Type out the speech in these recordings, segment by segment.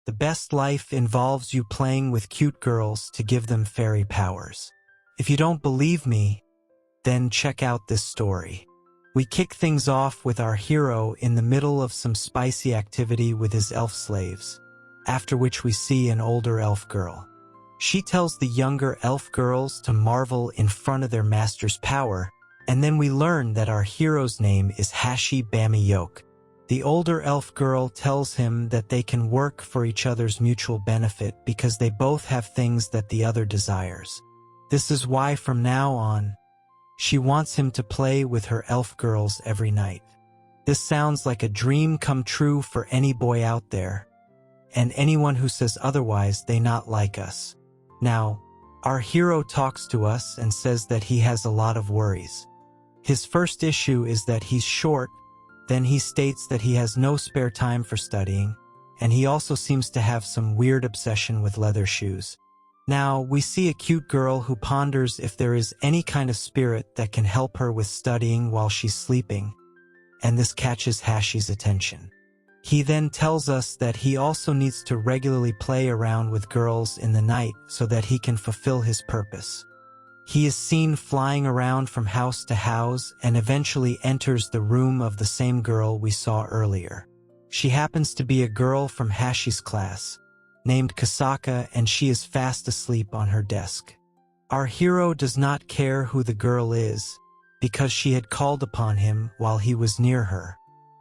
The best life involves you playing with cute girls to give them fairy powers. If you don't believe me, then check out this story. We kick things off with our hero in the middle of some spicy activity with his elf slaves, after which we see an older elf girl. She tells the younger elf girls to marvel in front of their master's power, and then we learn that our hero's name is Hashi Bami Yoke. The older elf girl tells him that they can work for each other's mutual benefit because they both have things that the other desires. This is why from now on, she wants him to play with her elf girls every night. This sounds like a dream come true for any boy out there, and anyone who says otherwise, they not like us. Now, our hero talks to us and says that he has a lot of worries. His first issue is that he's short, then he states that he has no spare time for studying, and he also seems to have some weird obsession with leather shoes. Now, we see a cute girl who ponders if there is any kind of spirit that can help her with studying while she's sleeping, and this catches Hashi's attention. He then tells us that he also needs to regularly play around with girls in the night so that he can fulfill his purpose. He is seen flying around from house to house and eventually enters the room of the same girl we saw earlier. She happens to be a girl from Hashi's class, named Kasaka, and she is fast asleep on her desk. Our hero does not care who the girl is, because she had called upon him while he was near her.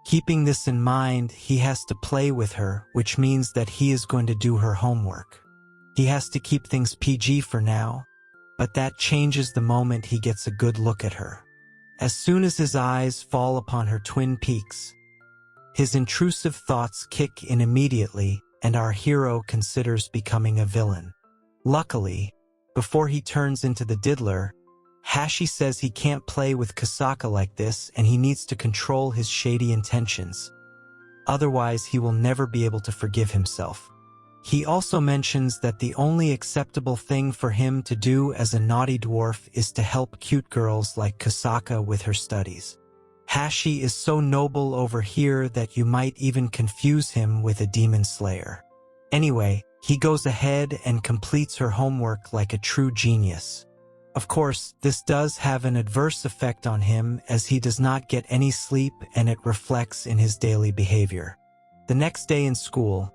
Keeping this in mind, he has to play with her, which means that he is going to do her homework. He has to keep things PG for now, but that changes the moment he gets a good look at her. As soon as his eyes fall upon her twin peaks, his intrusive thoughts kick in immediately, and our hero considers becoming a villain. Luckily, before he turns into the diddler, Hashi says he can't play with Kasaka like this and he needs to control his shady intentions. Otherwise, he will never be able to forgive himself. He also mentions that the only acceptable thing for him to do as a naughty dwarf is to help cute girls like Kasaka with her studies. Hashi is so noble over here that you might even confuse him with a demon slayer. Anyway, he goes ahead and completes her homework like a true genius. Of course, this does have an adverse effect on him as he does not get any sleep and it reflects in his daily behavior. The next day in school,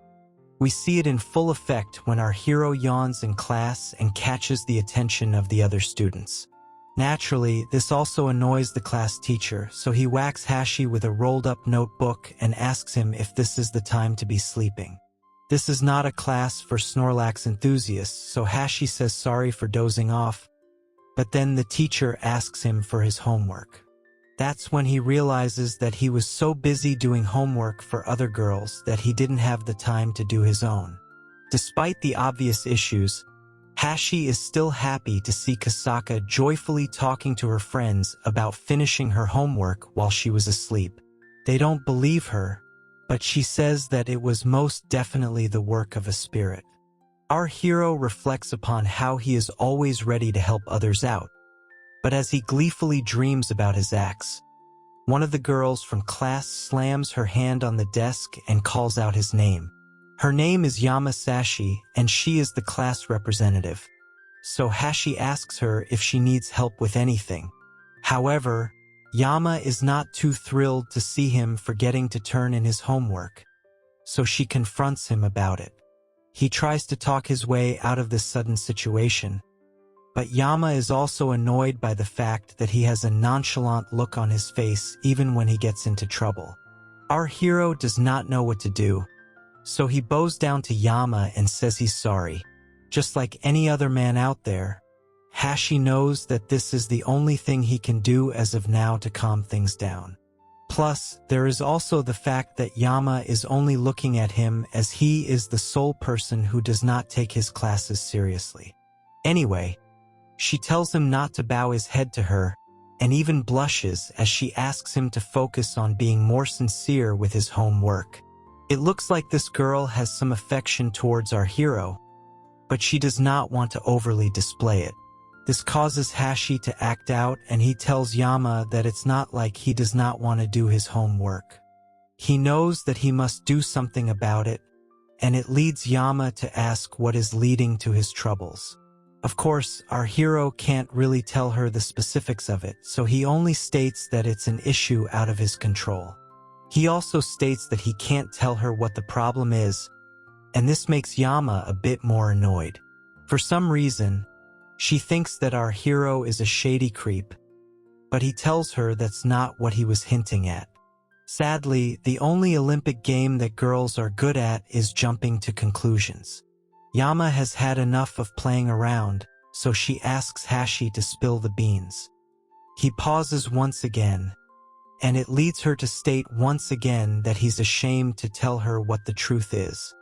we see it in full effect when our hero yawns in class and catches the attention of the other students. Naturally, this also annoys the class teacher, so he whacks Hashi with a rolled-up notebook and asks him if this is the time to be sleeping. This is not a class for Snorlax enthusiasts, so Hashi says sorry for dozing off, but then the teacher asks him for his homework. That's when he realizes that he was so busy doing homework for other girls that he didn't have the time to do his own. Despite the obvious issues, Hashi is still happy to see Kasaka joyfully talking to her friends about finishing her homework while she was asleep. They don't believe her, but she says that it was most definitely the work of a spirit. Our hero reflects upon how he is always ready to help others out, but as he gleefully dreams about his acts, one of the girls from class slams her hand on the desk and calls out his name. Her name is Yamasashi, and she is the class representative, so Hashi asks her if she needs help with anything. However, Yama is not too thrilled to see him forgetting to turn in his homework, so she confronts him about it. He tries to talk his way out of this sudden situation, but Yama is also annoyed by the fact that he has a nonchalant look on his face even when he gets into trouble. Our hero does not know what to do, so he bows down to Yama and says he's sorry. Just like any other man out there, Hashi knows that this is the only thing he can do as of now to calm things down. Plus, there is also the fact that Yama is only looking at him as he is the sole person who does not take his classes seriously. Anyway, she tells him not to bow his head to her, and even blushes as she asks him to focus on being more sincere with his homework. It looks like this girl has some affection towards our hero, but she does not want to overly display it. This causes Hashi to act out, and he tells Yama that it's not like he does not want to do his homework. He knows that he must do something about it, and it leads Yama to ask what is leading to his troubles. Of course, our hero can't really tell her the specifics of it, so he only states that it's an issue out of his control. He also states that he can't tell her what the problem is, and this makes Yama a bit more annoyed. For some reason, she thinks that our hero is a shady creep, but he tells her that's not what he was hinting at. Sadly, the only Olympic game that girls are good at is jumping to conclusions. Yama has had enough of playing around, so she asks Hashi to spill the beans. He pauses once again, and it leads her to state once again that he's ashamed to tell her what the truth is.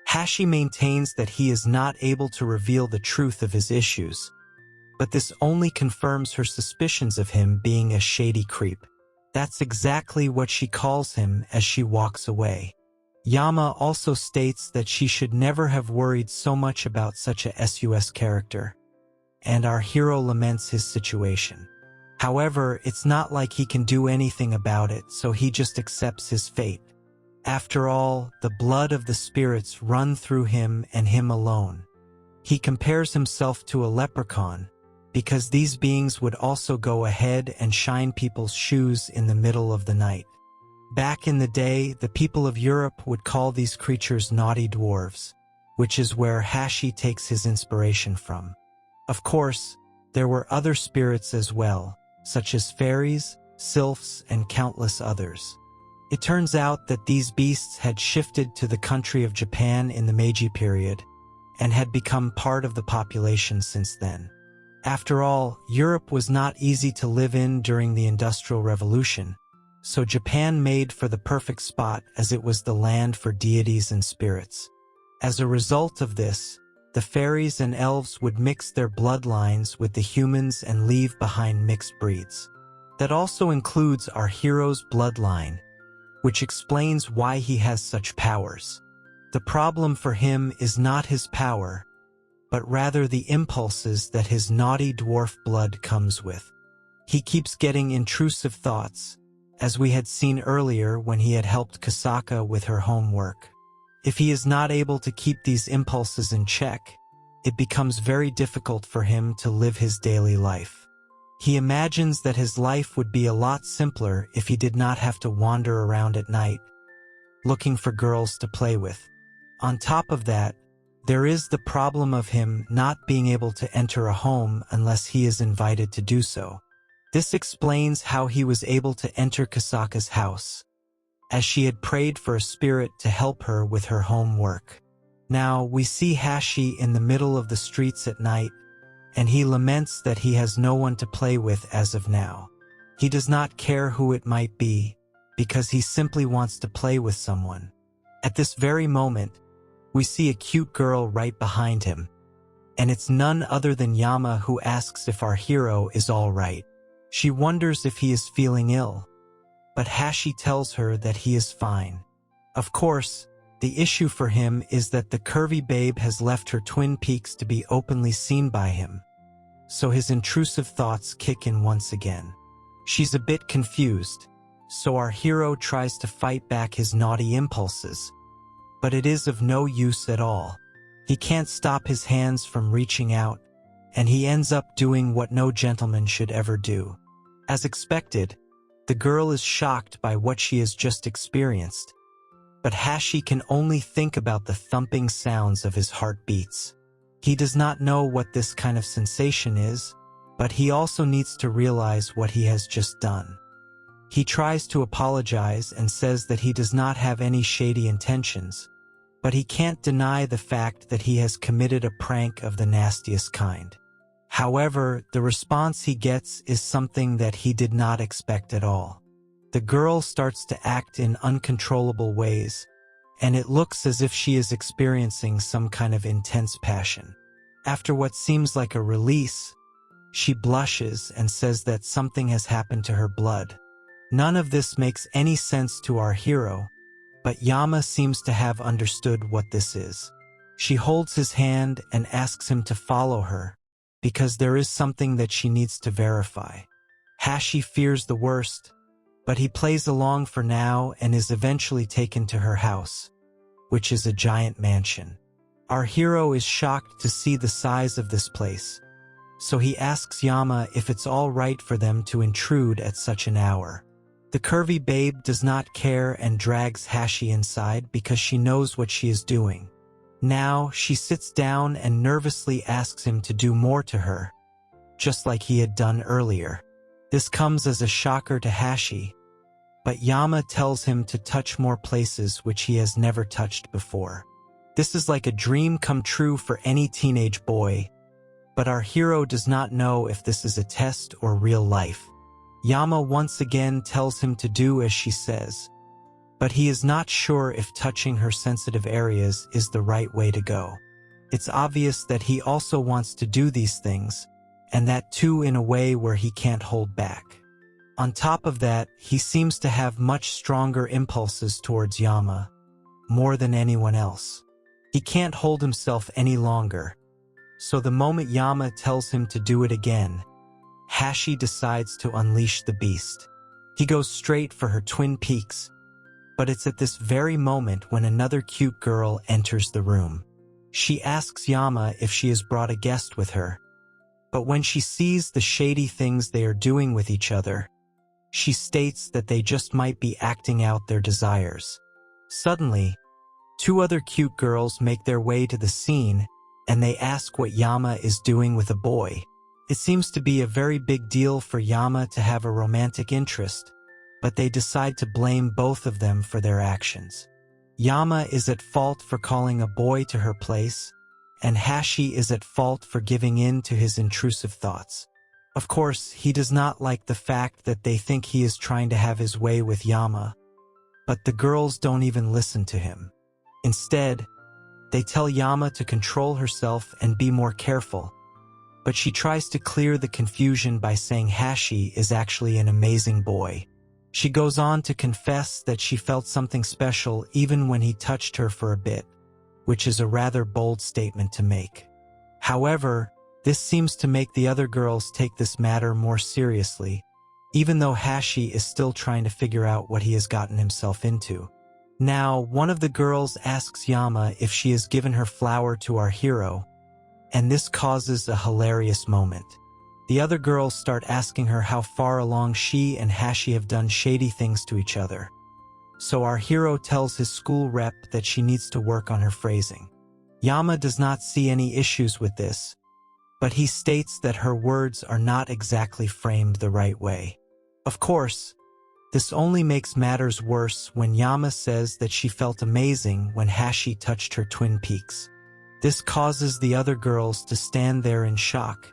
Hashi maintains that he is not able to reveal the truth of his issues, but this only confirms her suspicions of him being a shady creep. That's exactly what she calls him as she walks away. Yama also states that she should never have worried so much about such a SUS character, and our hero laments his situation. However, it's not like he can do anything about it, so he just accepts his fate. After all, the blood of the spirits run through him and him alone. He compares himself to a leprechaun, because these beings would also go ahead and shine people's shoes in the middle of the night. Back in the day, the people of Europe would call these creatures naughty dwarves, which is where Hashi takes his inspiration from. Of course, there were other spirits as well, such as fairies, sylphs, and countless others. It turns out that these beasts had shifted to the country of Japan in the Meiji period, and had become part of the population since then. After all, Europe was not easy to live in during the Industrial Revolution, so Japan made for the perfect spot as it was the land for deities and spirits. As a result of this, the fairies and elves would mix their bloodlines with the humans and leave behind mixed breeds. That also includes our hero's bloodline, which explains why he has such powers. The problem for him is not his power, but rather the impulses that his naughty dwarf blood comes with. He keeps getting intrusive thoughts, as we had seen earlier when he had helped Kasaka with her homework. If he is not able to keep these impulses in check, it becomes very difficult for him to live his daily life. He imagines that his life would be a lot simpler if he did not have to wander around at night, looking for girls to play with. On top of that, there is the problem of him not being able to enter a home unless he is invited to do so. This explains how he was able to enter Kasaka's house, as she had prayed for a spirit to help her with her homework. Now, we see Hashi in the middle of the streets at night, and he laments that he has no one to play with as of now. He does not care who it might be, because he simply wants to play with someone. At this very moment, we see a cute girl right behind him, and it's none other than Yama who asks if our hero is all right. She wonders if he is feeling ill, but Hashi tells her that he is fine. Of course, the issue for him is that the curvy babe has left her twin peaks to be openly seen by him, so his intrusive thoughts kick in once again. She's a bit confused, so our hero tries to fight back his naughty impulses, but it is of no use at all. He can't stop his hands from reaching out, and he ends up doing what no gentleman should ever do. As expected, the girl is shocked by what she has just experienced, but Hashi can only think about the thumping sounds of his heartbeats. He does not know what this kind of sensation is, but he also needs to realize what he has just done. He tries to apologize and says that he does not have any shady intentions, but he can't deny the fact that he has committed a prank of the nastiest kind. However, the response he gets is something that he did not expect at all. The girl starts to act in uncontrollable ways, and it looks as if she is experiencing some kind of intense passion. After what seems like a release, she blushes and says that something has happened to her blood. None of this makes any sense to our hero, but Yama seems to have understood what this is. She holds his hand and asks him to follow her, because there is something that she needs to verify. Hashi fears the worst, but he plays along for now and is eventually taken to her house. which is a giant mansion. Our hero is shocked to see the size of this place, so he asks Yama if it's all right for them to intrude at such an hour. The curvy babe does not care and drags Hashi inside because she knows what she is doing. Now, she sits down and nervously asks him to do more to her, just like he had done earlier. This comes as a shocker to Hashi, but Yama tells him to touch more places which he has never touched before. This is like a dream come true for any teenage boy, but our hero does not know if this is a test or real life. Yama once again tells him to do as she says, but he is not sure if touching her sensitive areas is the right way to go. It's obvious that he also wants to do these things, and that too in a way where he can't hold back. On top of that, he seems to have much stronger impulses towards Yama, more than anyone else. He can't hold himself any longer, so the moment Yama tells him to do it again, Hashi decides to unleash the beast. He goes straight for her twin peaks, but it's at this very moment when another cute girl enters the room. She asks Yama if she has brought a guest with her, but when she sees the shady things they are doing with each other, she states that they just might be acting out their desires. Suddenly, two other cute girls make their way to the scene, and they ask what Yama is doing with a boy. It seems to be a very big deal for Yama to have a romantic interest, but they decide to blame both of them for their actions. Yama is at fault for calling a boy to her place, and Hashi is at fault for giving in to his intrusive thoughts. Of course, he does not like the fact that they think he is trying to have his way with Yama, but the girls don't even listen to him. Instead, they tell Yama to control herself and be more careful, but she tries to clear the confusion by saying Hashi is actually an amazing boy. She goes on to confess that she felt something special even when he touched her for a bit, which is a rather bold statement to make. However, this seems to make the other girls take this matter more seriously, even though Hashi is still trying to figure out what he has gotten himself into. Now, one of the girls asks Yama if she has given her flower to our hero, and this causes a hilarious moment. The other girls start asking her how far along she and Hashi have done shady things to each other. So our hero tells his school rep that she needs to work on her phrasing. Yama does not see any issues with this, but he states that her words are not exactly framed the right way. Of course, this only makes matters worse when Yama says that she felt amazing when Hashi touched her twin peaks. This causes the other girls to stand there in shock,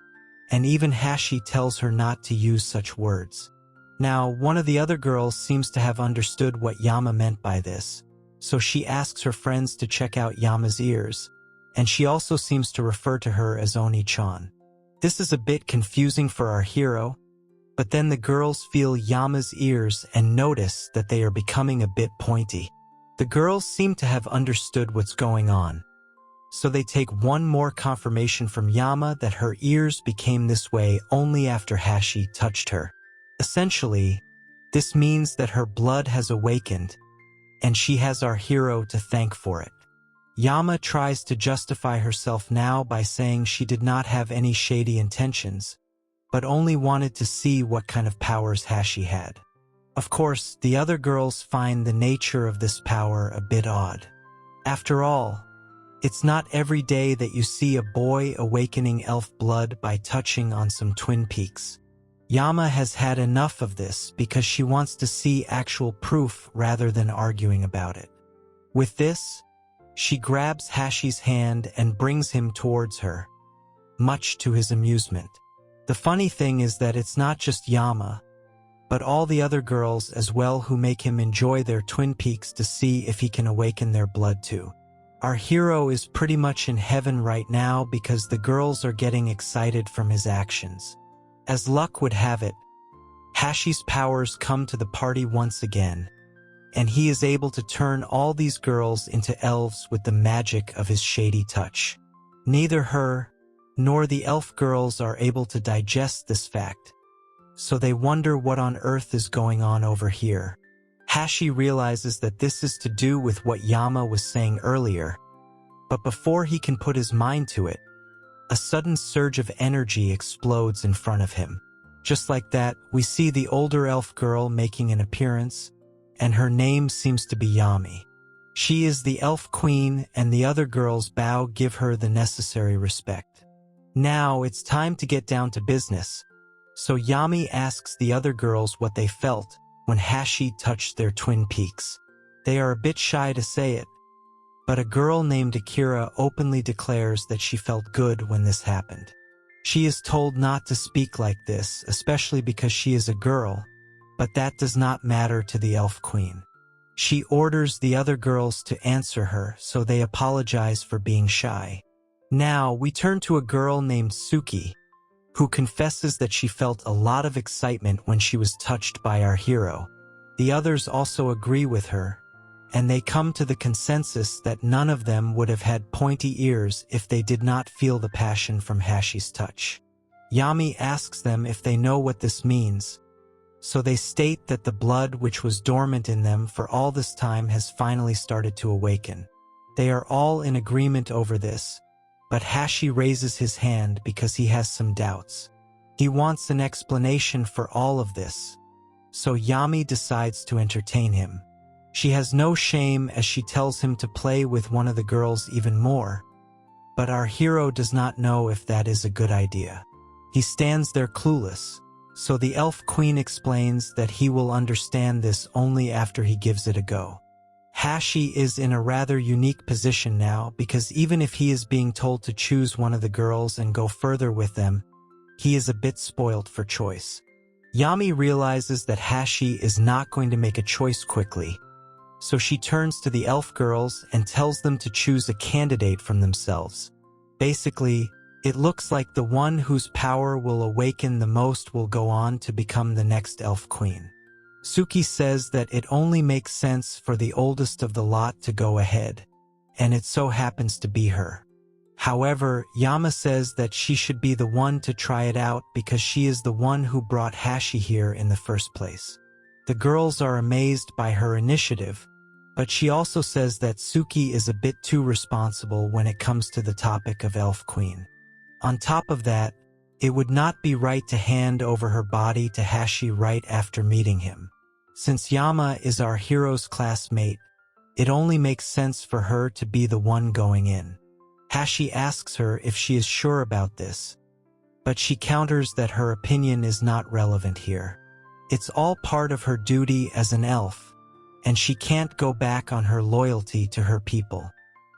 and even Hashi tells her not to use such words. Now, one of the other girls seems to have understood what Yama meant by this, so she asks her friends to check out Yama's ears, and she also seems to refer to her as Oni-chan. This is a bit confusing for our hero, but then the girls feel Yama's ears and notice that they are becoming a bit pointy. The girls seem to have understood what's going on, so they take one more confirmation from Yama that her ears became this way only after Hashi touched her. Essentially, this means that her blood has awakened, and she has our hero to thank for it. Yama tries to justify herself now by saying she did not have any shady intentions, but only wanted to see what kind of powers Hashi had. Of course, the other girls find the nature of this power a bit odd. After all, it's not every day that you see a boy awakening elf blood by touching on some twin peaks. Yama has had enough of this because she wants to see actual proof rather than arguing about it. With this, she grabs Hashi's hand and brings him towards her, much to his amusement. The funny thing is that it's not just Yama, but all the other girls as well who make him enjoy their twin peaks to see if he can awaken their blood too. Our hero is pretty much in heaven right now because the girls are getting excited from his actions. As luck would have it, Hashi's powers come to the party once again, and he is able to turn all these girls into elves with the magic of his shady touch. Neither her nor the elf girls are able to digest this fact, so they wonder what on earth is going on over here. Hashi realizes that this is to do with what Yama was saying earlier, but before he can put his mind to it, a sudden surge of energy explodes in front of him. Just like that, we see the older elf girl making an appearance, and her name seems to be Yami. She is the elf queen, and the other girls give her the necessary respect. Now it's time to get down to business, so Yami asks the other girls what they felt when Hashi touched their twin peaks. They are a bit shy to say it, but a girl named Akira openly declares that she felt good when this happened. She is told not to speak like this, especially because she is a girl, but that does not matter to the elf queen. She orders the other girls to answer her, so they apologize for being shy. Now we turn to a girl named Suki, who confesses that she felt a lot of excitement when she was touched by our hero. The others also agree with her, and they come to the consensus that none of them would have had pointy ears if they did not feel the passion from Hashi's touch. Yami asks them if they know what this means, so they state that the blood which was dormant in them for all this time has finally started to awaken. They are all in agreement over this, but Hashi raises his hand because he has some doubts. He wants an explanation for all of this, so Yami decides to entertain him. She has no shame as she tells him to play with one of the girls even more, but our hero does not know if that is a good idea. He stands there clueless, so the elf queen explains that he will understand this only after he gives it a go. Hashi is in a rather unique position now because even if he is being told to choose one of the girls and go further with them, he is a bit spoiled for choice. Yami realizes that Hashi is not going to make a choice quickly, so she turns to the elf girls and tells them to choose a candidate from themselves. Basically, it looks like the one whose power will awaken the most will go on to become the next elf queen. Suki says that it only makes sense for the oldest of the lot to go ahead, and it so happens to be her. However, Yama says that she should be the one to try it out because she is the one who brought Hashi here in the first place. The girls are amazed by her initiative, but she also says that Suki is a bit too responsible when it comes to the topic of Elf Queen. On top of that, it would not be right to hand over her body to Hashi right after meeting him. Since Yama is our hero's classmate, it only makes sense for her to be the one going in. Hashi asks her if she is sure about this, but she counters that her opinion is not relevant here. It's all part of her duty as an elf, and she can't go back on her loyalty to her people.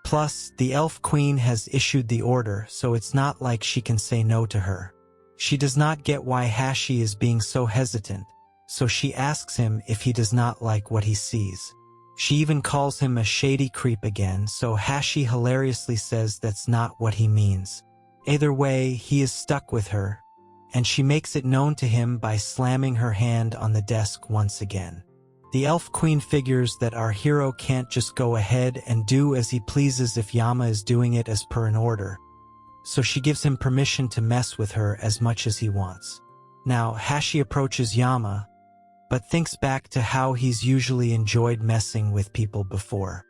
Plus, the elf queen has issued the order, so it's not like she can say no to her. She does not get why Hashi is being so hesitant, so she asks him if he does not like what he sees. She even calls him a shady creep again, so Hashi hilariously says that's not what he means. Either way, he is stuck with her, and she makes it known to him by slamming her hand on the desk once again. The elf queen figures that our hero can't just go ahead and do as he pleases if Yama is doing it as per an order, so she gives him permission to mess with her as much as he wants. Now, Hashi approaches Yama, but thinks back to how he's usually enjoyed messing with people before.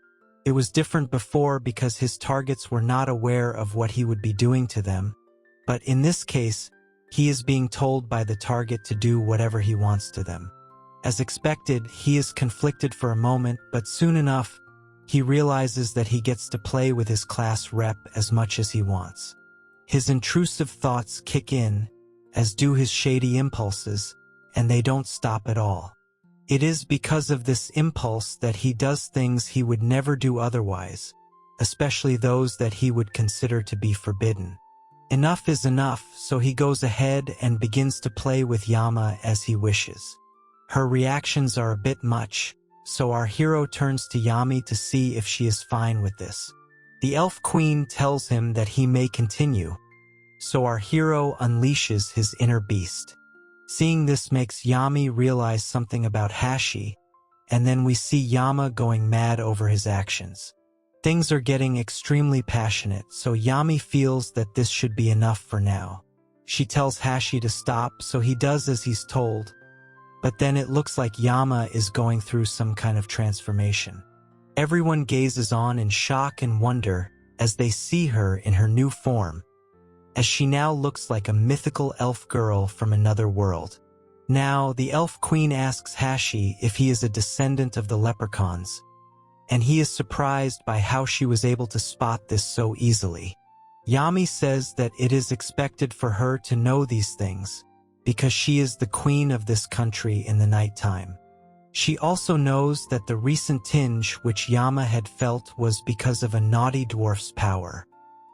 It was different before because his targets were not aware of what he would be doing to them, but in this case, he is being told by the target to do whatever he wants to them. As expected, he is conflicted for a moment, but soon enough, he realizes that he gets to play with his class rep as much as he wants. His intrusive thoughts kick in, as do his shady impulses, and they don't stop at all. It is because of this impulse that he does things he would never do otherwise, especially those that he would consider to be forbidden. Enough is enough, so he goes ahead and begins to play with Yama as he wishes. Her reactions are a bit much, so our hero turns to Yami to see if she is fine with this. The elf queen tells him that he may continue, so our hero unleashes his inner beast. Seeing this makes Yami realize something about Hashi, and then we see Yama going mad over his actions. Things are getting extremely passionate, so Yami feels that this should be enough for now. She tells Hashi to stop, so he does as he's told, But then it looks like Yama is going through some kind of transformation. Everyone gazes on in shock and wonder as they see her in her new form, as she now looks like a mythical elf girl from another world. Now, the elf queen asks Hashi if he is a descendant of the leprechauns, and he is surprised by how she was able to spot this so easily. Yami says that it is expected for her to know these things, because she is the queen of this country in the nighttime. She also knows that the recent tinge which Yama had felt was because of a naughty dwarf's power.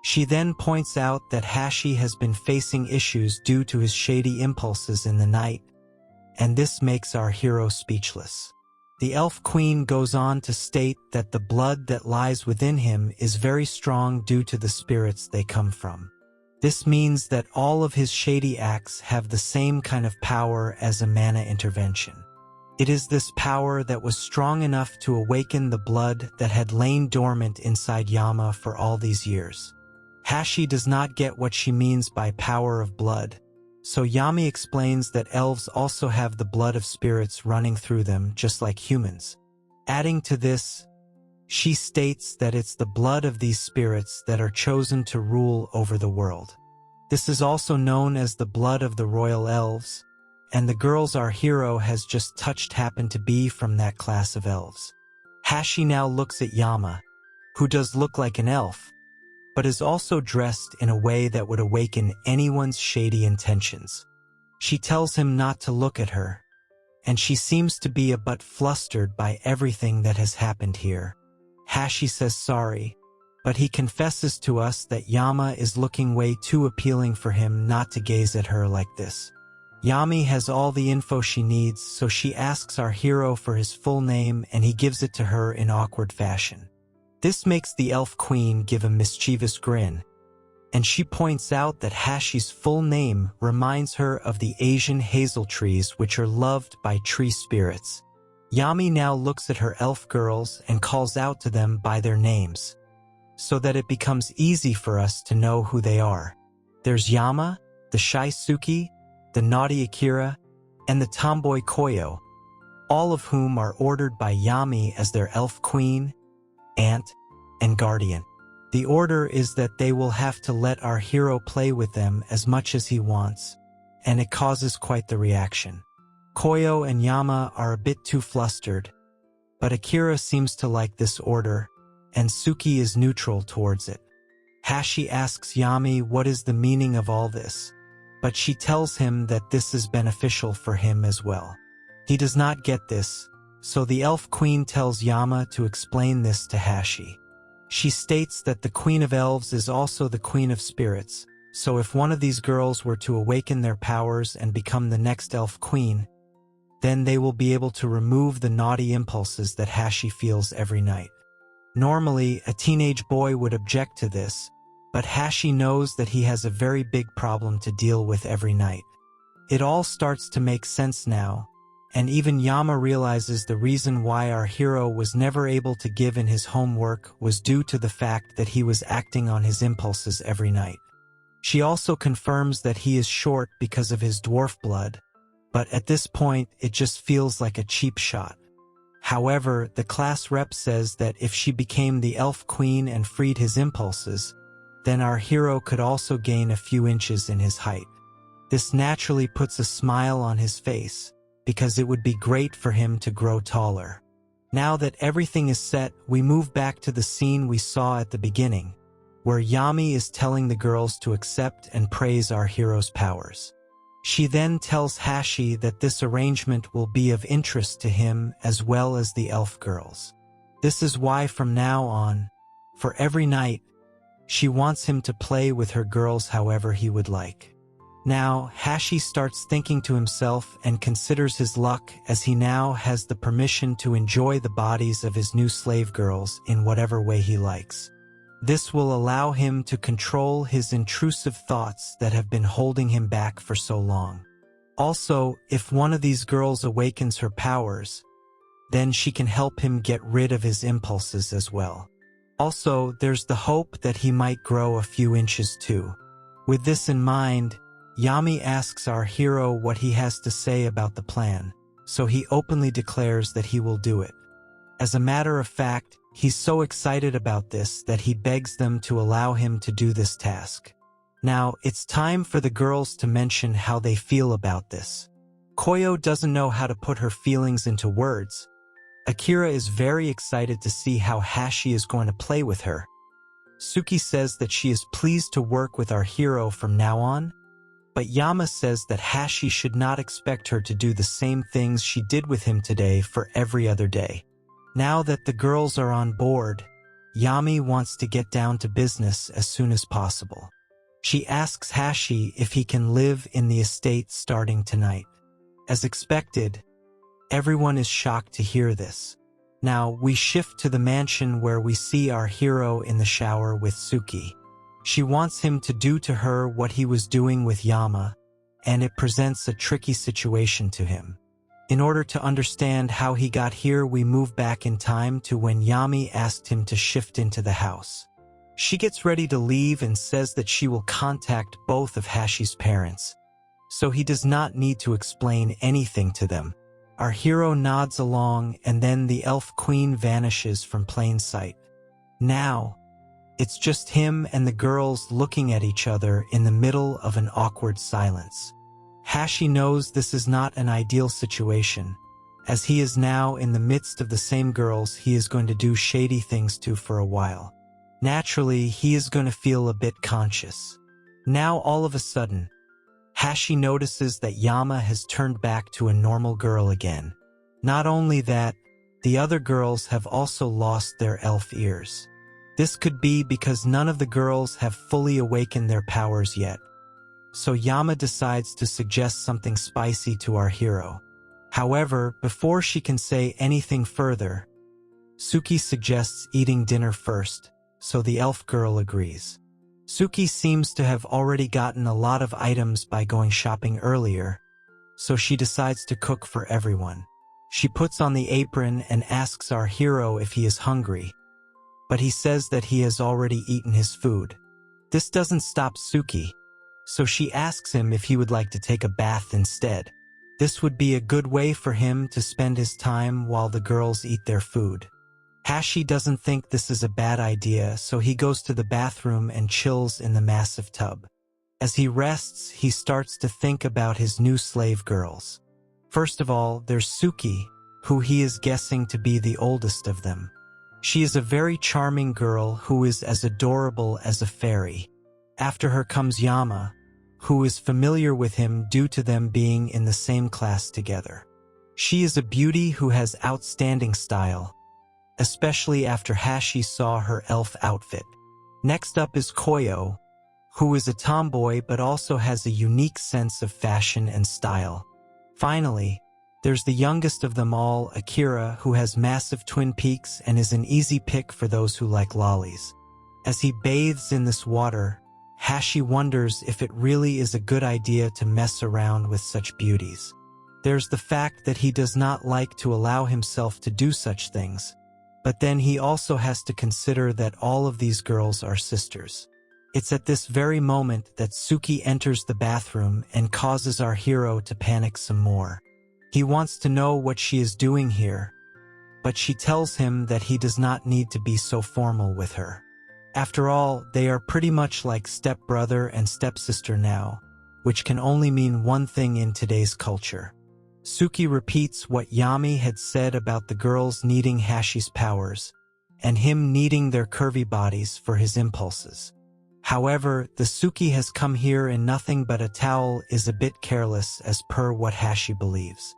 She then points out that Hashi has been facing issues due to his shady impulses in the night, and this makes our hero speechless. The elf queen goes on to state that the blood that lies within him is very strong due to the spirits they come from. This means that all of his shady acts have the same kind of power as a mana intervention. It is this power that was strong enough to awaken the blood that had lain dormant inside Yama for all these years. Hashi does not get what she means by power of blood, so Yami explains that elves also have the blood of spirits running through them just like humans. Adding to this, she states that it's the blood of these spirits that are chosen to rule over the world. This is also known as the blood of the royal elves, and the girls our hero has just touched happen to be from that class of elves. Hashi now looks at Yama, who does look like an elf, but is also dressed in a way that would awaken anyone's shady intentions. She tells him not to look at her, and she seems to be a bit flustered by everything that has happened here. Hashi says sorry, but he confesses to us that Yama is looking way too appealing for him not to gaze at her like this. Yami has all the info she needs, so she asks our hero for his full name and he gives it to her in awkward fashion. This makes the elf queen give a mischievous grin, and she points out that Hashi's full name reminds her of the Asian hazel trees which are loved by tree spirits. Yami now looks at her elf girls and calls out to them by their names, so that it becomes easy for us to know who they are. There's Yama, the shy Suki, the naughty Akira, and the tomboy Koyo, all of whom are ordered by Yami as their elf queen, aunt, and guardian. The order is that they will have to let our hero play with them as much as he wants, and it causes quite the reaction. Koyo and Yama are a bit too flustered, but Akira seems to like this order, and Suki is neutral towards it. Hashi asks Yami what is the meaning of all this, but she tells him that this is beneficial for him as well. He does not get this, so the elf queen tells Yama to explain this to Hashi. She states that the queen of elves is also the queen of spirits, so if one of these girls were to awaken their powers and become the next elf queen, then they will be able to remove the naughty impulses that Hashi feels every night. Normally, a teenage boy would object to this, but Hashi knows that he has a very big problem to deal with every night. It all starts to make sense now, and even Yama realizes the reason why our hero was never able to give in his homework was due to the fact that he was acting on his impulses every night. She also confirms that he is short because of his dwarf blood, but at this point it just feels like a cheap shot. However, the class rep says that if she became the elf queen and freed his impulses, then our hero could also gain a few inches in his height. This naturally puts a smile on his face, because it would be great for him to grow taller. Now that everything is set, we move back to the scene we saw at the beginning, where Yami is telling the girls to accept and praise our hero's powers. She then tells Hashi that this arrangement will be of interest to him as well as the elf girls. This is why from now on, for every night, she wants him to play with her girls however he would like. Now, Hashi starts thinking to himself and considers his luck as he now has the permission to enjoy the bodies of his new slave girls in whatever way he likes. This will allow him to control his intrusive thoughts that have been holding him back for so long. Also, if one of these girls awakens her powers, then she can help him get rid of his impulses as well. Also, there's the hope that he might grow a few inches too. With this in mind, Yami asks our hero what he has to say about the plan, so he openly declares that he will do it. As a matter of fact, he's so excited about this that he begs them to allow him to do this task. Now, it's time for the girls to mention how they feel about this. Koyo doesn't know how to put her feelings into words. Akira is very excited to see how Hashi is going to play with her. Suki says that she is pleased to work with our hero from now on, but Yama says that Hashi should not expect her to do the same things she did with him today for every other day. Now that the girls are on board, Yami wants to get down to business as soon as possible. She asks Hashi if he can live in the estate starting tonight. As expected, everyone is shocked to hear this. Now, we shift to the mansion where we see our hero in the shower with Suki. She wants him to do to her what he was doing with Yama, and it presents a tricky situation to him. In order to understand how he got here, we move back in time to when Yami asked him to shift into the house. She gets ready to leave and says that she will contact both of Hashi's parents, so he does not need to explain anything to them. Our hero nods along, and then the elf queen vanishes from plain sight. Now, it's just him and the girls looking at each other in the middle of an awkward silence. Hashi knows this is not an ideal situation, as he is now in the midst of the same girls he is going to do shady things to for a while. Naturally, he is going to feel a bit conscious. Now, all of a sudden, Hashi notices that Yama has turned back to a normal girl again. Not only that, the other girls have also lost their elf ears. This could be because none of the girls have fully awakened their powers yet. So Yama decides to suggest something spicy to our hero. However, before she can say anything further, Suki suggests eating dinner first, so the elf girl agrees. Suki seems to have already gotten a lot of items by going shopping earlier, so she decides to cook for everyone. She puts on the apron and asks our hero if he is hungry, but he says that he has already eaten his food. This doesn't stop Suki, so she asks him if he would like to take a bath instead. This would be a good way for him to spend his time while the girls eat their food. Hashi doesn't think this is a bad idea, so he goes to the bathroom and chills in the massive tub. As he rests, he starts to think about his new slave girls. First of all, there's Suki, who he is guessing to be the oldest of them. She is a very charming girl who is as adorable as a fairy. After her comes Yama, who is familiar with him due to them being in the same class together. She is a beauty who has outstanding style, especially after Hashi saw her elf outfit. Next up is Koyo, who is a tomboy but also has a unique sense of fashion and style. Finally, there's the youngest of them all, Akira, who has massive twin peaks and is an easy pick for those who like lollies. As he bathes in this water, Hashi wonders if it really is a good idea to mess around with such beauties. There's the fact that he does not like to allow himself to do such things, but then he also has to consider that all of these girls are sisters. It's at this very moment that Suki enters the bathroom and causes our hero to panic some more. He wants to know what she is doing here, but she tells him that he does not need to be so formal with her. After all, they are pretty much like stepbrother and stepsister now, which can only mean one thing in today's culture. Suki repeats what Yami had said about the girls needing Hashi's powers, and him needing their curvy bodies for his impulses. However, the Suki has come here in nothing but a towel is a bit careless as per what Hashi believes.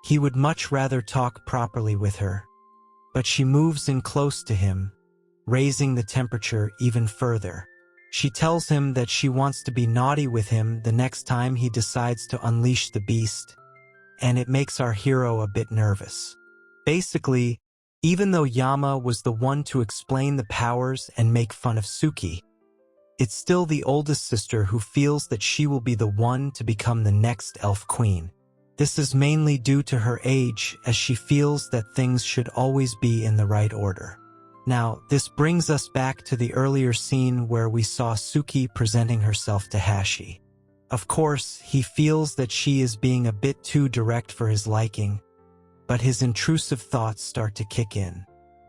He would much rather talk properly with her, but she moves in close to him, raising the temperature even further. She tells him that she wants to be naughty with him the next time he decides to unleash the beast, and it makes our hero a bit nervous. Basically, even though Yama was the one to explain the powers and make fun of Suki, it's still the oldest sister who feels that she will be the one to become the next elf queen. This is mainly due to her age, as she feels that things should always be in the right order. Now, this brings us back to the earlier scene where we saw Suki presenting herself to Hashi. Of course, he feels that she is being a bit too direct for his liking, but his intrusive thoughts start to kick in.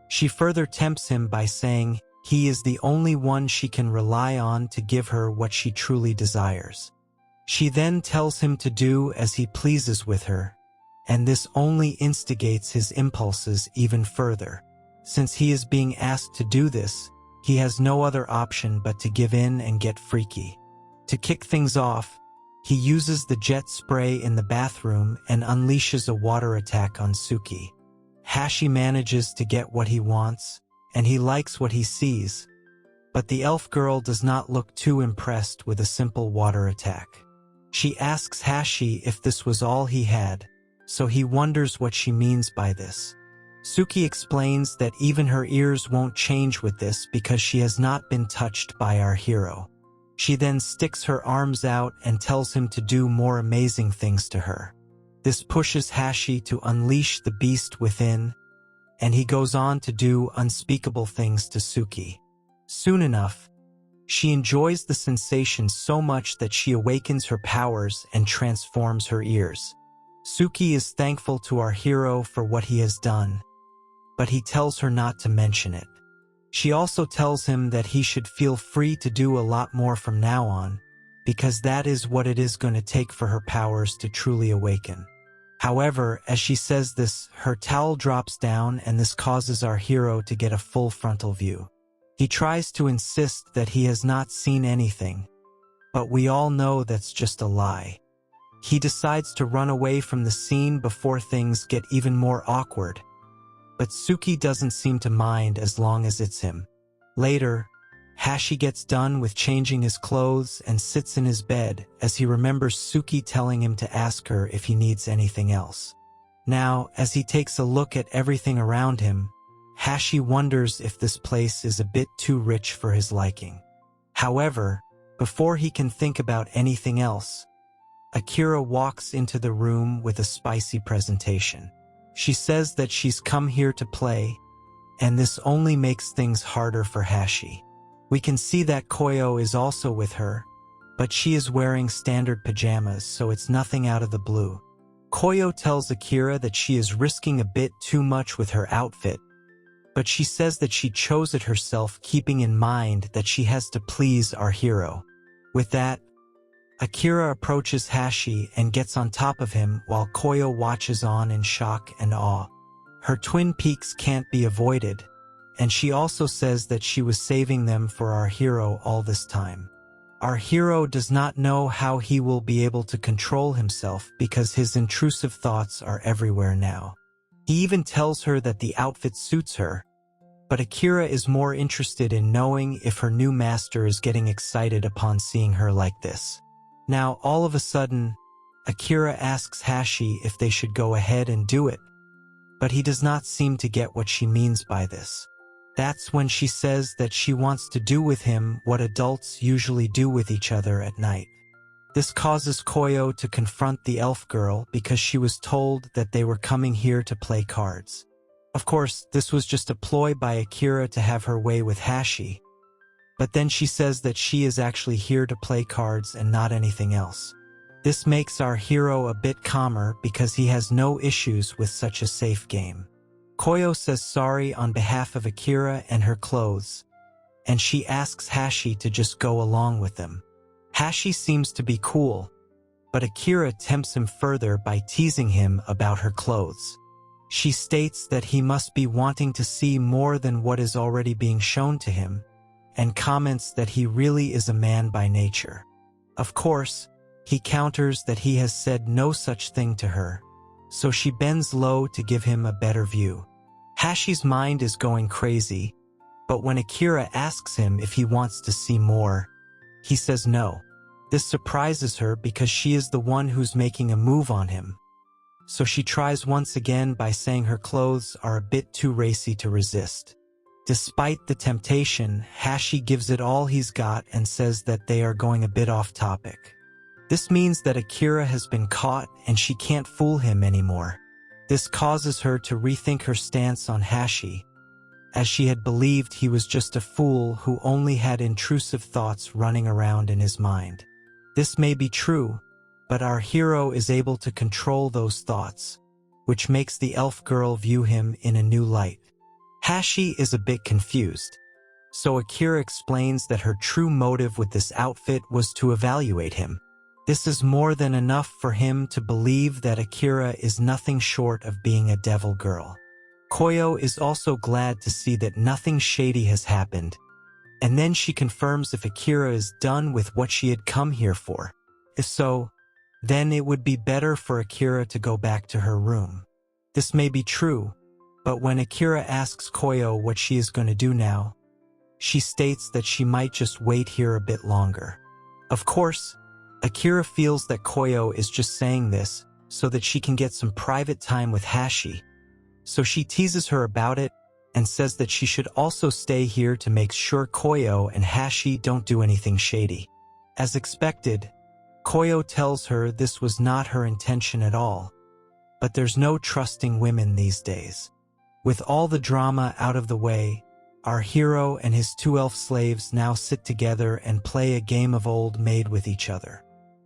She further tempts him by saying he is the only one she can rely on to give her what she truly desires. She then tells him to do as he pleases with her, and this only instigates his impulses even further. Since he is being asked to do this, he has no other option but to give in and get freaky. To kick things off, he uses the jet spray in the bathroom and unleashes a water attack on Suki. Hashi manages to get what he wants, and he likes what he sees, but the elf girl does not look too impressed with a simple water attack. She asks Hashi if this was all he had, so he wonders what she means by this. Suki explains that even her ears won't change with this because she has not been touched by our hero. She then sticks her arms out and tells him to do more amazing things to her. This pushes Hashi to unleash the beast within, and he goes on to do unspeakable things to Suki. Soon enough, she enjoys the sensation so much that she awakens her powers and transforms her ears. Suki is thankful to our hero for what he has done, but he tells her not to mention it. She also tells him that he should feel free to do a lot more from now on, because that is what it is going to take for her powers to truly awaken. However, as she says this, her towel drops down and this causes our hero to get a full frontal view. He tries to insist that he has not seen anything, but we all know that's just a lie. He decides to run away from the scene before things get even more awkward, but Suki doesn't seem to mind as long as it's him. Later, Hashi gets done with changing his clothes and sits in his bed as he remembers Suki telling him to ask her if he needs anything else. Now, as he takes a look at everything around him, Hashi wonders if this place is a bit too rich for his liking. However, before he can think about anything else, Akira walks into the room with a spicy presentation. She says that she's come here to play, and this only makes things harder for Hashi. We can see that Koyo is also with her, but she is wearing standard pajamas, so it's nothing out of the blue. Koyo tells Akira that she is risking a bit too much with her outfit, but she says that she chose it herself, keeping in mind that she has to please our hero. With that, Akira approaches Hashi and gets on top of him while Koyo watches on in shock and awe. Her twin peaks can't be avoided, and she also says that she was saving them for our hero all this time. Our hero does not know how he will be able to control himself because his intrusive thoughts are everywhere now. He even tells her that the outfit suits her, but Akira is more interested in knowing if her new master is getting excited upon seeing her like this. Now, all of a sudden, Akira asks Hashi if they should go ahead and do it, but he does not seem to get what she means by this. That's when she says that she wants to do with him what adults usually do with each other at night. This causes Koyo to confront the elf girl because she was told that they were coming here to play cards. Of course, this was just a ploy by Akira to have her way with Hashi, but then she says that she is actually here to play cards and not anything else. This makes our hero a bit calmer because he has no issues with such a safe game. Koyo says sorry on behalf of Akira and her clothes, and she asks Hashi to just go along with them. Hashi seems to be cool, but Akira tempts him further by teasing him about her clothes. She states that he must be wanting to see more than what is already being shown to him, and comments that he really is a man by nature. Of course, he counters that he has said no such thing to her, so she bends low to give him a better view. Hashi's mind is going crazy, but when Akira asks him if he wants to see more, he says no. This surprises her because she is the one who's making a move on him. So she tries once again by saying her clothes are a bit too racy to resist. Despite the temptation, Hashi gives it all he's got and says that they are going a bit off topic. This means that Akira has been caught and she can't fool him anymore. This causes her to rethink her stance on Hashi, as she had believed he was just a fool who only had intrusive thoughts running around in his mind. This may be true, but our hero is able to control those thoughts, which makes the elf girl view him in a new light. Hashi is a bit confused, so Akira explains that her true motive with this outfit was to evaluate him. This is more than enough for him to believe that Akira is nothing short of being a devil girl. Koyo is also glad to see that nothing shady has happened, and then she confirms if Akira is done with what she had come here for. If so, then it would be better for Akira to go back to her room. This may be true, but when Akira asks Koyo what she is going to do now, she states that she might just wait here a bit longer. Of course, Akira feels that Koyo is just saying this so that she can get some private time with Hashi, so she teases her about it and says that she should also stay here to make sure Koyo and Hashi don't do anything shady. As expected, Koyo tells her this was not her intention at all, but there's no trusting women these days. With all the drama out of the way, our hero and his two elf slaves now sit together and play a game of old maid with each other.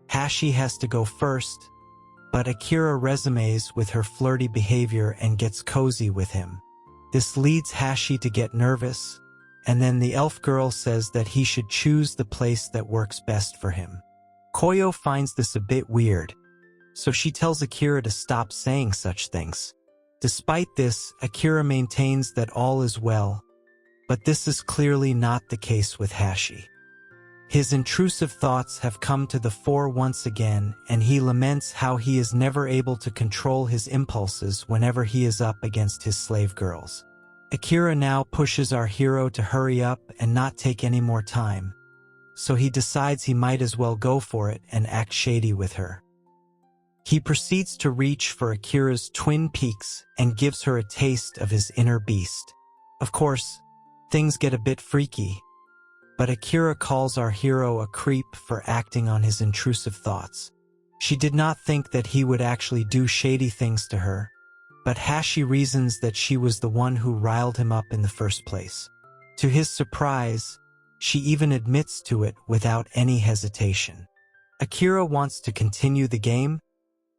Hashi has to go first, but Akira resumes with her flirty behavior and gets cozy with him. This leads Hashi to get nervous, and then the elf girl says that he should choose the place that works best for him. Koyo finds this a bit weird, so she tells Akira to stop saying such things. Despite this, Akira maintains that all is well, but this is clearly not the case with Hashi. His intrusive thoughts have come to the fore once again, and he laments how he is never able to control his impulses whenever he is up against his slave girls. Akira now pushes our hero to hurry up and not take any more time, so he decides he might as well go for it and act shady with her. He proceeds to reach for Akira's twin peaks and gives her a taste of his inner beast. Of course, things get a bit freaky, but Akira calls our hero a creep for acting on his intrusive thoughts. She did not think that he would actually do shady things to her, but Hashi reasons that she was the one who riled him up in the first place. To his surprise, she even admits to it without any hesitation. Akira wants to continue the game,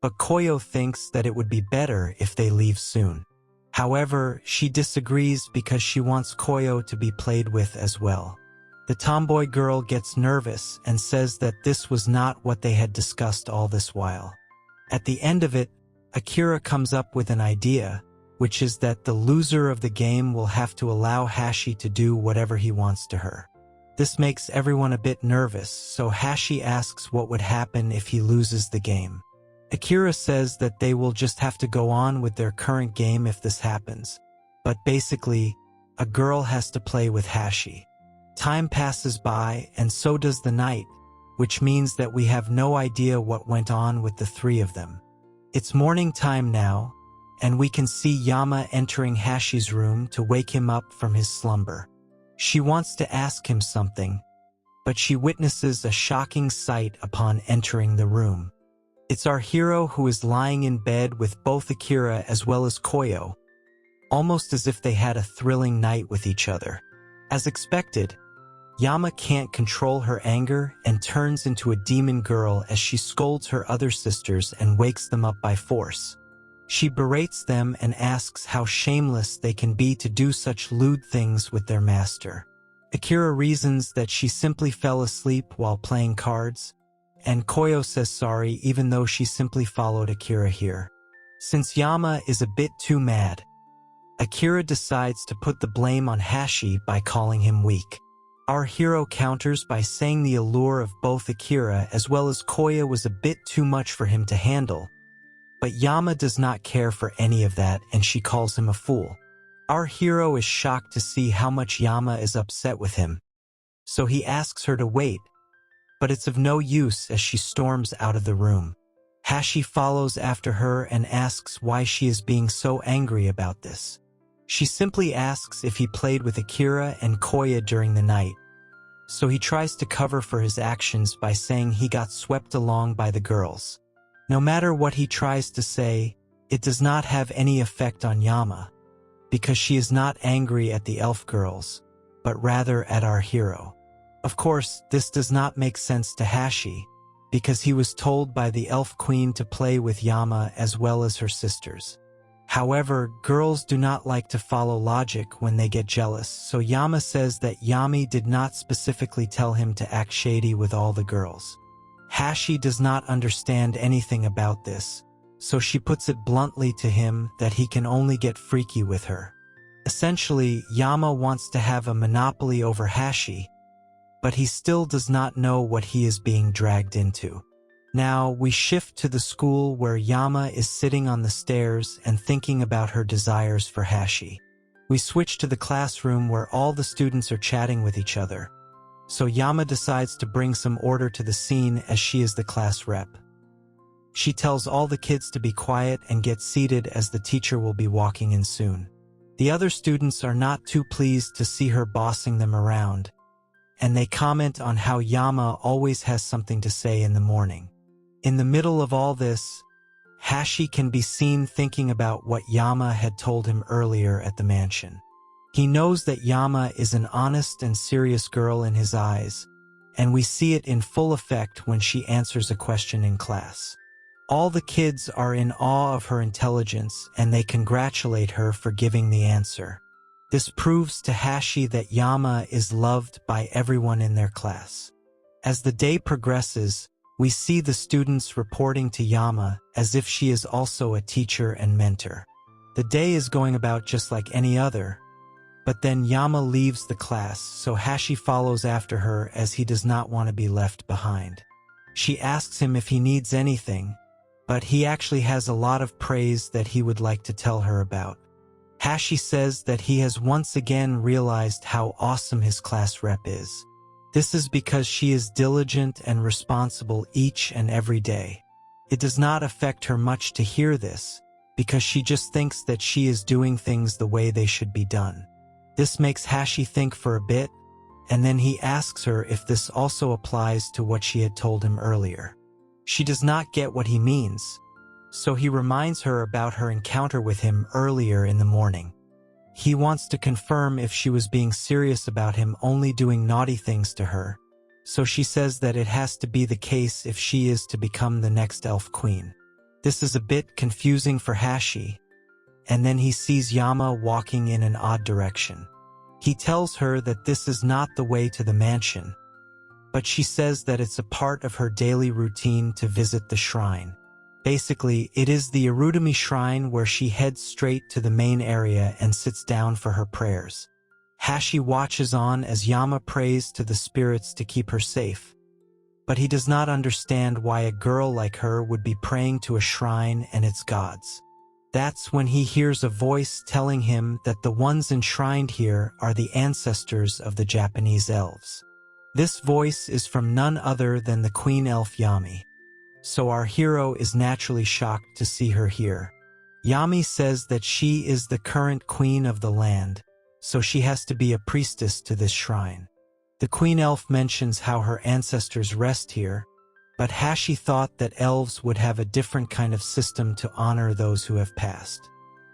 but Koyo thinks that it would be better if they leave soon. However, she disagrees because she wants Koyo to be played with as well. The tomboy girl gets nervous and says that this was not what they had discussed all this while. At the end of it, Akira comes up with an idea, which is that the loser of the game will have to allow Hashi to do whatever he wants to her. This makes everyone a bit nervous, so Hashi asks what would happen if he loses the game. Akira says that they will just have to go on with their current game if this happens, but basically, a girl has to play with Hashi. Time passes by, and so does the night, which means that we have no idea what went on with the three of them. It's morning time now, and we can see Yama entering Hashi's room to wake him up from his slumber. She wants to ask him something, but she witnesses a shocking sight upon entering the room. It's our hero who is lying in bed with both Akira as well as Koyo, almost as if they had a thrilling night with each other. As expected, Yama can't control her anger and turns into a demon girl as she scolds her other sisters and wakes them up by force. She berates them and asks how shameless they can be to do such lewd things with their master. Akira reasons that she simply fell asleep while playing cards, and Koyo says sorry even though she simply followed Akira here. Since Yama is a bit too mad, Akira decides to put the blame on Hashi by calling him weak. Our hero counters by saying the allure of both Akira as well as Koyo was a bit too much for him to handle, but Yama does not care for any of that and she calls him a fool. Our hero is shocked to see how much Yama is upset with him, so he asks her to wait, but it's of no use as she storms out of the room. Hashi follows after her and asks why she is being so angry about this. She simply asks if he played with Akira and Koya during the night, so he tries to cover for his actions by saying he got swept along by the girls. No matter what he tries to say, it does not have any effect on Yama, because she is not angry at the elf girls, but rather at our hero. Of course, this does not make sense to Hashi, because he was told by the elf queen to play with Yama as well as her sisters. However, girls do not like to follow logic when they get jealous, so Yama says that Yami did not specifically tell him to act shady with all the girls. Hashi does not understand anything about this, so she puts it bluntly to him that he can only get freaky with her. Essentially, Yama wants to have a monopoly over Hashi, but he still does not know what he is being dragged into. Now, we shift to the school where Yama is sitting on the stairs and thinking about her desires for Hashi. We switch to the classroom where all the students are chatting with each other. So Yama decides to bring some order to the scene as she is the class rep. She tells all the kids to be quiet and get seated as the teacher will be walking in soon. The other students are not too pleased to see her bossing them around, and they comment on how Yama always has something to say in the morning. In the middle of all this, Hashi can be seen thinking about what Yama had told him earlier at the mansion. He knows that Yama is an honest and serious girl in his eyes, and we see it in full effect when she answers a question in class. All the kids are in awe of her intelligence and they congratulate her for giving the answer. This proves to Hashi that Yama is loved by everyone in their class. As the day progresses, we see the students reporting to Yama as if she is also a teacher and mentor. The day is going about just like any other, but then Yama leaves the class, so Hashi follows after her as he does not want to be left behind. She asks him if he needs anything, but he actually has a lot of praise that he would like to tell her about. Hashi says that he has once again realized how awesome his class rep is. This is because she is diligent and responsible each and every day. It does not affect her much to hear this, because she just thinks that she is doing things the way they should be done. This makes Hashi think for a bit, and then he asks her if this also applies to what she had told him earlier. She does not get what he means, so he reminds her about her encounter with him earlier in the morning. He wants to confirm if she was being serious about him only doing naughty things to her, so she says that it has to be the case if she is to become the next elf queen. This is a bit confusing for Hashi, and then he sees Yama walking in an odd direction. He tells her that this is not the way to the mansion, but she says that it's a part of her daily routine to visit the shrine. Basically, it is the Urudami shrine where she heads straight to the main area and sits down for her prayers. Hashi watches on as Yama prays to the spirits to keep her safe, but he does not understand why a girl like her would be praying to a shrine and its gods. That's when he hears a voice telling him that the ones enshrined here are the ancestors of the Japanese elves. This voice is from none other than the Queen Elf Yami. So our hero is naturally shocked to see her here. Yami says that she is the current queen of the land, so she has to be a priestess to this shrine. The Queen Elf mentions how her ancestors rest here, but Hashi thought that elves would have a different kind of system to honor those who have passed.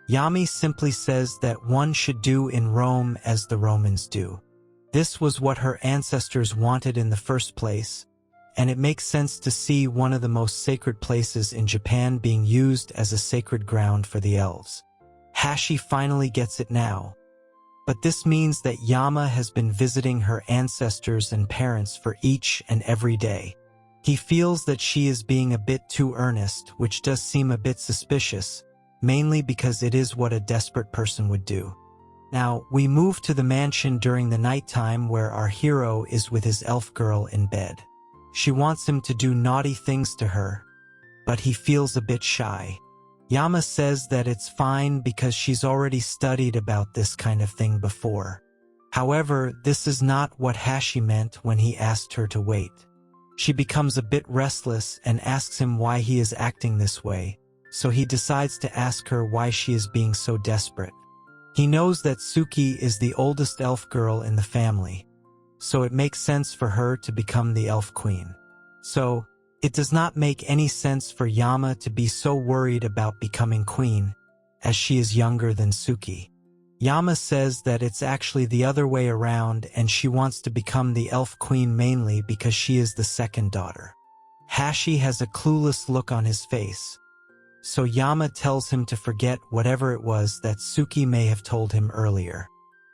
Yami simply says that one should do in Rome as the Romans do. This was what her ancestors wanted in the first place, and it makes sense to see one of the most sacred places in Japan being used as a sacred ground for the elves. Hashi finally gets it now, but this means that Yama has been visiting her ancestors and parents for each and every day. He feels that she is being a bit too earnest, which does seem a bit suspicious, mainly because it is what a desperate person would do. Now, we move to the mansion during the nighttime where our hero is with his elf girl in bed. She wants him to do naughty things to her, but he feels a bit shy. Yama says that it's fine because she's already studied about this kind of thing before. However, this is not what Hashi meant when he asked her to wait. She becomes a bit restless and asks him why he is acting this way, so he decides to ask her why she is being so desperate. He knows that Suki is the oldest elf girl in the family, so it makes sense for her to become the elf queen. So, it does not make any sense for Yama to be so worried about becoming queen, as she is younger than Suki. Yama says that it's actually the other way around and she wants to become the elf queen mainly because she is the second daughter. Hashi has a clueless look on his face, so Yama tells him to forget whatever it was that Suki may have told him earlier.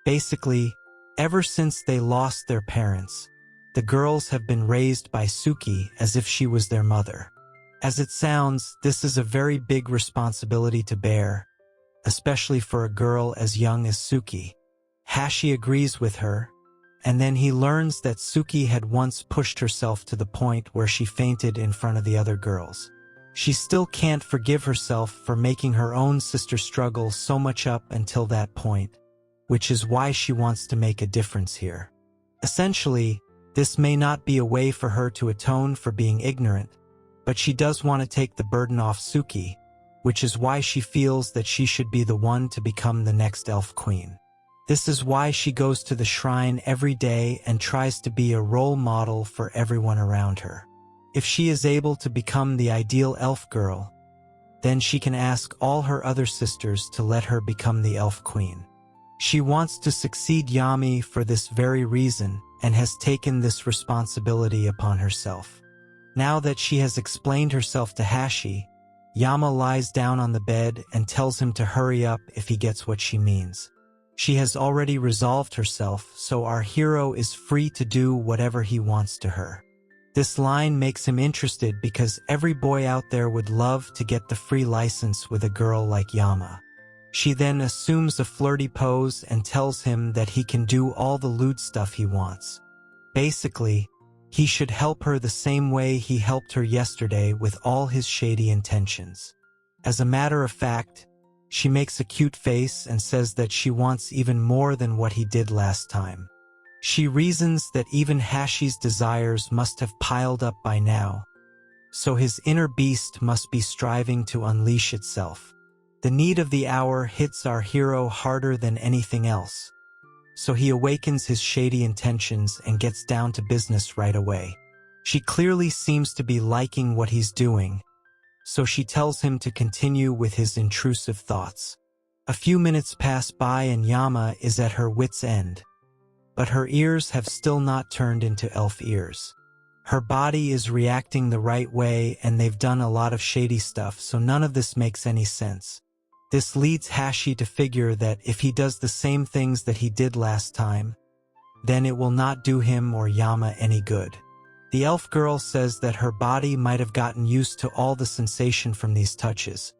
Basically, ever since they lost their parents, the girls have been raised by Suki as if she was their mother. As it sounds, this is a very big responsibility to bear, especially for a girl as young as Suki. Hashi agrees with her, and then he learns that Suki had once pushed herself to the point where she fainted in front of the other girls. She still can't forgive herself for making her own sister struggle so much up until that point, which is why she wants to make a difference here. Essentially, this may not be a way for her to atone for being ignorant, but she does want to take the burden off Suki, which is why she feels that she should be the one to become the next elf queen. This is why she goes to the shrine every day and tries to be a role model for everyone around her. If she is able to become the ideal elf girl, then she can ask all her other sisters to let her become the elf queen. She wants to succeed Yami for this very reason and has taken this responsibility upon herself. Now that she has explained herself to Hashi, Yama lies down on the bed and tells him to hurry up if he gets what she means. She has already resolved herself, so our hero is free to do whatever he wants to her. This line makes him interested because every boy out there would love to get the free license with a girl like Yama. She then assumes a flirty pose and tells him that he can do all the lewd stuff he wants. Basically, he should help her the same way he helped her yesterday with all his shady intentions. As a matter of fact, she makes a cute face and says that she wants even more than what he did last time. She reasons that even Hashi's desires must have piled up by now, so his inner beast must be striving to unleash itself. The need of the hour hits our hero harder than anything else, so he awakens his shady intentions and gets down to business right away. She clearly seems to be liking what he's doing, so she tells him to continue with his intrusive thoughts. A few minutes pass by and Yama is at her wit's end, but her ears have still not turned into elf ears. Her body is reacting the right way and they've done a lot of shady stuff, so none of this makes any sense. This leads Hashi to figure that if he does the same things that he did last time, then it will not do him or Yama any good. The elf girl says that her body might have gotten used to all the sensation from these touches,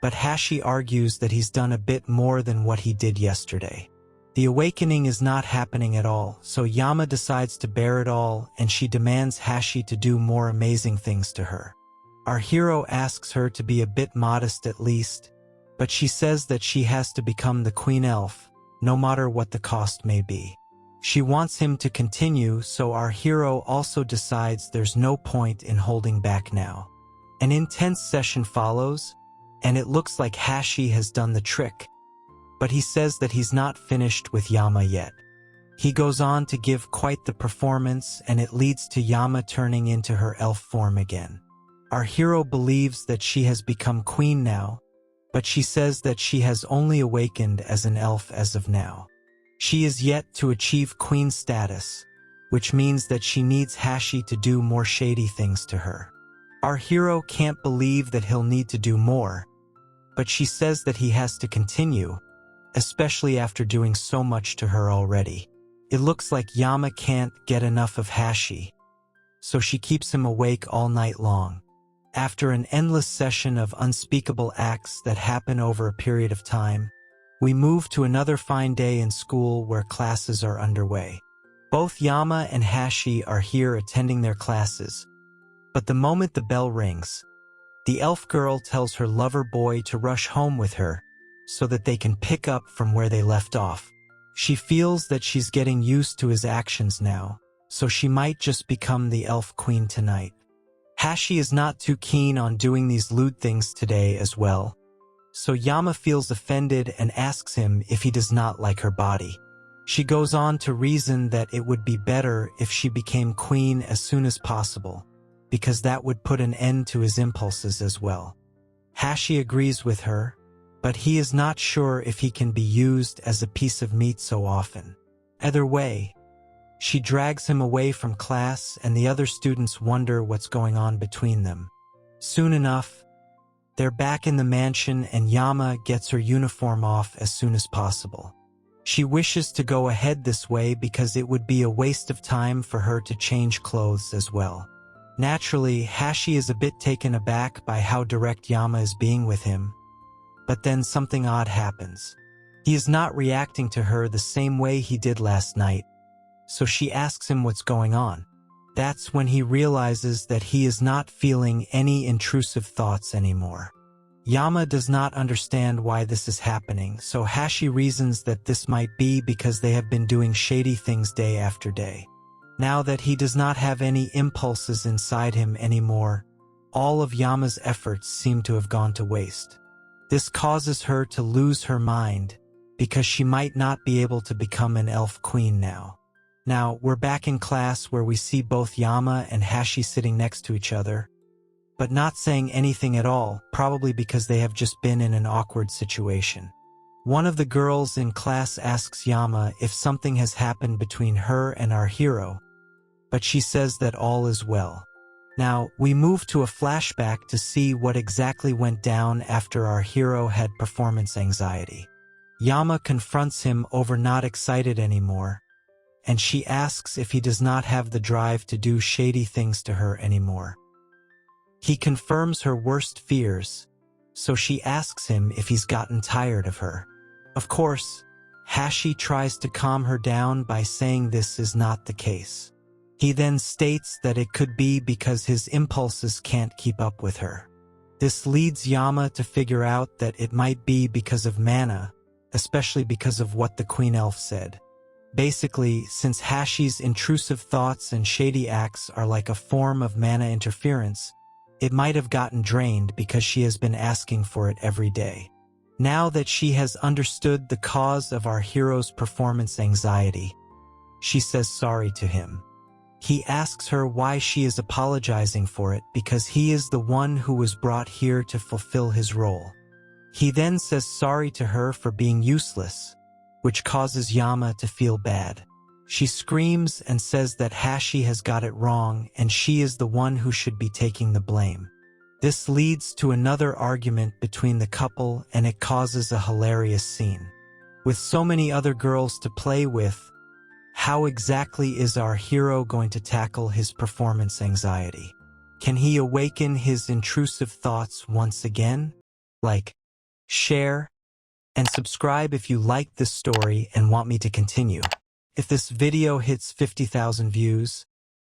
but Hashi argues that he's done a bit more than what he did yesterday. The awakening is not happening at all, so Yama decides to bear it all and she demands Hashi to do more amazing things to her. Our hero asks her to be a bit modest at least, but she says that she has to become the queen elf, no matter what the cost may be. She wants him to continue, so our hero also decides there's no point in holding back now. An intense session follows, and it looks like Hashi has done the trick, but he says that he's not finished with Yama yet. He goes on to give quite the performance, and it leads to Yama turning into her elf form again. Our hero believes that she has become queen now, but she says that she has only awakened as an elf as of now. She is yet to achieve queen status, which means that she needs Hashi to do more shady things to her. Our hero can't believe that he'll need to do more, but she says that he has to continue, especially after doing so much to her already. It looks like Yama can't get enough of Hashi, so she keeps him awake all night long. After an endless session of unspeakable acts that happen over a period of time, we move to another fine day in school where classes are underway. Both Yama and Hashi are here attending their classes, but the moment the bell rings, the elf girl tells her lover boy to rush home with her so that they can pick up from where they left off. She feels that she's getting used to his actions now, so she might just become the elf queen tonight. Hashi is not too keen on doing these lewd things today as well, so Yama feels offended and asks him if he does not like her body. She goes on to reason that it would be better if she became queen as soon as possible, because that would put an end to his impulses as well. Hashi agrees with her, but he is not sure if he can be used as a piece of meat so often. Either way, She drags him away from class, and the other students wonder what's going on between them. Soon enough, they're back in the mansion, and Yama gets her uniform off as soon as possible. She wishes to go ahead this way because it would be a waste of time for her to change clothes as well. Naturally, Hashi is a bit taken aback by how direct Yama is being with him, but then something odd happens. He is not reacting to her the same way he did last night, so she asks him what's going on. That's when he realizes that he is not feeling any intrusive thoughts anymore. Yama does not understand why this is happening, so Hashi reasons that this might be because they have been doing shady things day after day. Now that he does not have any impulses inside him anymore, all of Yama's efforts seem to have gone to waste. This causes her to lose her mind, because she might not be able to become an elf queen now. Now, we're back in class where we see both Yama and Hashi sitting next to each other, but not saying anything at all, probably because they have just been in an awkward situation. One of the girls in class asks Yama if something has happened between her and our hero, but she says that all is well. Now, we move to a flashback to see what exactly went down after our hero had performance anxiety. Yama confronts him over not excited anymore, and she asks if he does not have the drive to do shady things to her anymore. He confirms her worst fears, so she asks him if he's gotten tired of her. Of course, Hashi tries to calm her down by saying this is not the case. He then states that it could be because his impulses can't keep up with her. This leads Yama to figure out that it might be because of mana, especially because of what the Queen Elf said. Basically, since Hashi's intrusive thoughts and shady acts are like a form of mana interference, it might have gotten drained because she has been asking for it every day. Now that she has understood the cause of our hero's performance anxiety, she says sorry to him. He asks her why she is apologizing for it because he is the one who was brought here to fulfill his role. He then says sorry to her for being useless, which causes Yama to feel bad. She screams and says that Hashi has got it wrong and she is the one who should be taking the blame. This leads to another argument between the couple, and it causes a hilarious scene. With so many other girls to play with, how exactly is our hero going to tackle his performance anxiety? Can he awaken his intrusive thoughts once again? Like, share, and subscribe if you like this story and want me to continue. If this video hits 50,000 views,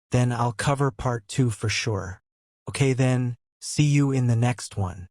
then I'll cover part 2 for sure. Okay then, see you in the next one.